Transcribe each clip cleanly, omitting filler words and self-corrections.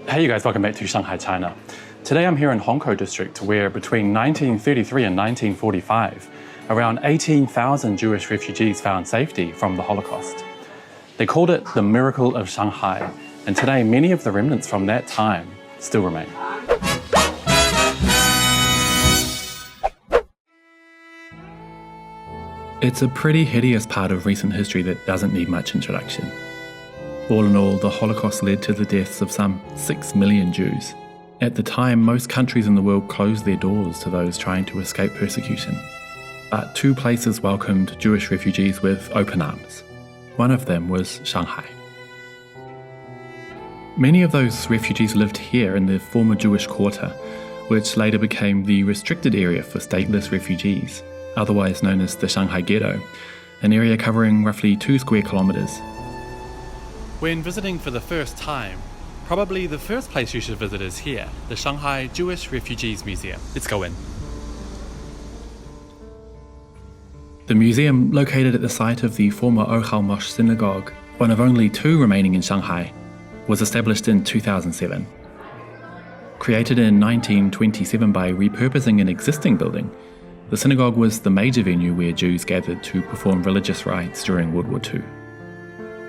Hey you guys, welcome back to Shanghai, China. Today I'm here in Hongkou District where between 1933 and 1945, around 18,000 Jewish refugees found safety from the Holocaust. They called it the Miracle of Shanghai, and today many of the remnants from that time still remain. It's a pretty hideous part of recent history that doesn't need much introduction. All in all, the Holocaust led to the deaths of some 6 million Jews. At the time, most countries in the world closed their doors to those trying to escape persecution. But two places welcomed Jewish refugees with open arms. One of them was Shanghai. Many of those refugees lived here in the former Jewish quarter, which later became the restricted area for stateless refugees, otherwise known as the Shanghai Ghetto, an area covering roughly 2 square kilometers. When visiting for the first time, probably the first place you should visit is here, the Shanghai Jewish Refugees Museum. Let's go in. The museum, located at the site of the former Ohal Mosh Synagogue, one of only 2 remaining in Shanghai, was established in 2007. Created in 1927 by repurposing an existing building, the synagogue was the major venue where Jews gathered to perform religious rites during World War II.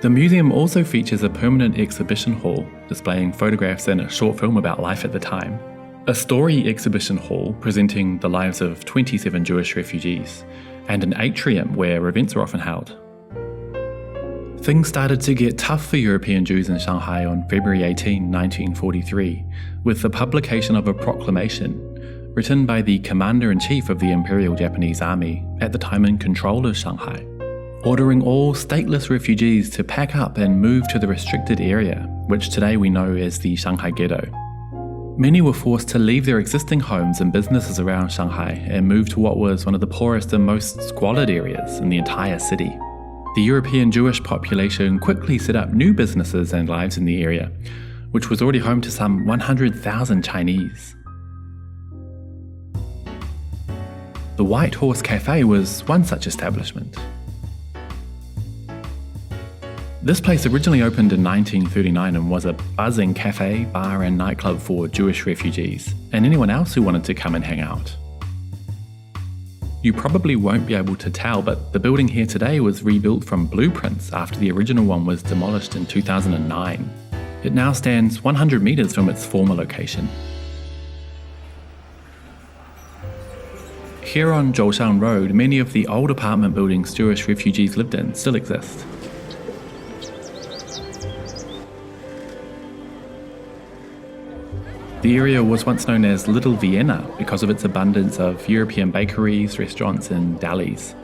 The museum also features a permanent exhibition hall displaying photographs and a short film about life at the time, a story exhibition hall presenting the lives of 27 Jewish refugees, and an atrium where events are often held. Things started to get tough for European Jews in Shanghai on February 18, 1943, with the publication of a proclamation written by the Commander-in-Chief of the Imperial Japanese Army, at the time in control of Shanghai, ordering all stateless refugees to pack up and move to the restricted area, which today we know as the Shanghai Ghetto. Many were forced to leave their existing homes and businesses around Shanghai and move to what was one of the poorest and most squalid areas in the entire city. The European Jewish population quickly set up new businesses and lives in the area, which was already home to some 100,000 Chinese. The White Horse Cafe was one such establishment. This place originally opened in 1939 and was a buzzing cafe, bar and nightclub for Jewish refugees and anyone else who wanted to come and hang out. You probably won't be able to tell, but the building here today was rebuilt from blueprints after the original one was demolished in 2009. It now stands 100 meters from its former location. Here on Zhoushan Road, many of the old apartment buildings Jewish refugees lived in still exist. The area was once known as Little Vienna because of its abundance of European bakeries, restaurants and delis.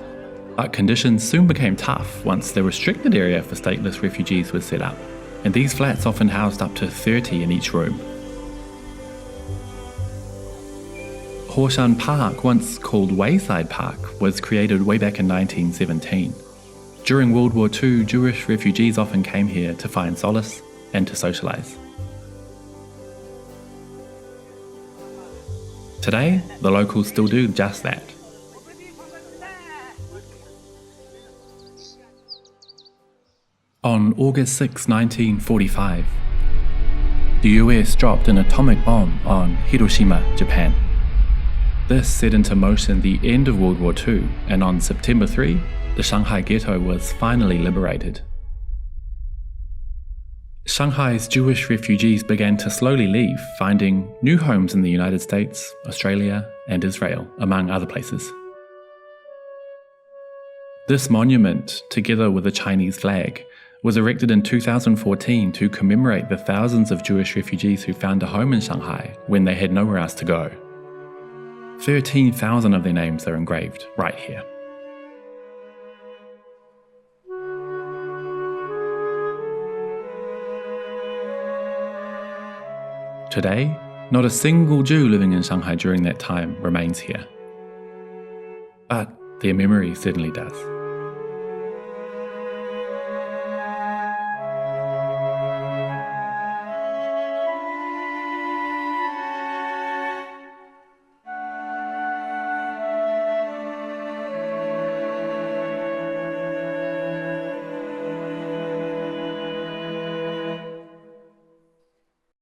But conditions soon became tough once the restricted area for stateless refugees was set up, and these flats often housed up to 30 in each room. Hoshan Park, once called Wayside Park, was created way back in 1917. During World War II, Jewish refugees often came here to find solace and to socialise. Today, the locals still do just that. On August 6, 1945, the US dropped an atomic bomb on Hiroshima, Japan. This set into motion the end of World War II, and on September 3, the Shanghai Ghetto was finally liberated. Shanghai's Jewish refugees began to slowly leave, finding new homes in the United States, Australia, and Israel, among other places. This monument, together with a Chinese flag, was erected in 2014 to commemorate the thousands of Jewish refugees who found a home in Shanghai when they had nowhere else to go. 13,000 of their names are engraved right here. Today, not a single Jew living in Shanghai during that time remains here. But their memory certainly does.